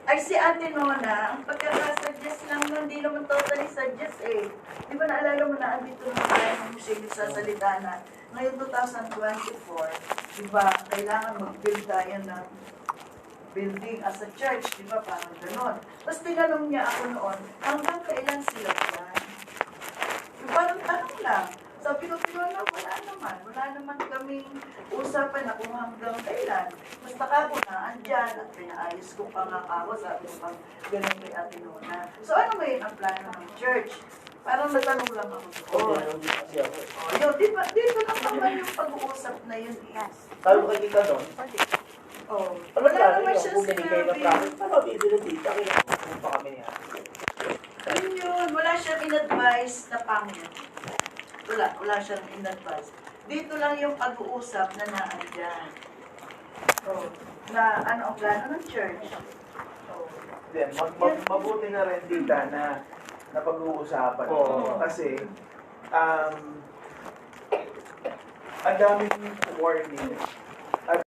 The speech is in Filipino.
Ay, si Ate Nona, ang pagkakasuggest lang nun, hindi naman totally suggest eh. Di ba naalala mo na andito naman tayo ng musil sa salita na ngayon 2024, di ba, kailangan mag-build tayo ng building as a church, di ba, parang gano'n. Tapos tinanong niya ako noon, hanggang kailan sila yan? Yung parang tanong lang. Sabi ko, wala naman kaming usapan na kung hanggang kailan. Basta kako na, andyan, at pinaayos ko pa nga ako, sabi ko pang ganun kay Ate Nona. So ano ba yun ang plano ng church? Parang natanong lang ako doon. Yun, dito lang naman yung pag-uusap na yun. Yes. Sabi ko kay Tita doon, Oh, ano wala plano naman niyo siya kung binigay na sinabi. profit? Paano bibili dito? Kaya pa kami niya. Ayun yun, wala siyang in-advise na pangit. Wala siyang in-advise. Dito lang yung pag-uusap na naandyan. Oh, na ano ang plano ng church. Oh. Then, mabuti na rin dita na napag-uusapan. Oo. Kasi, ang daming warning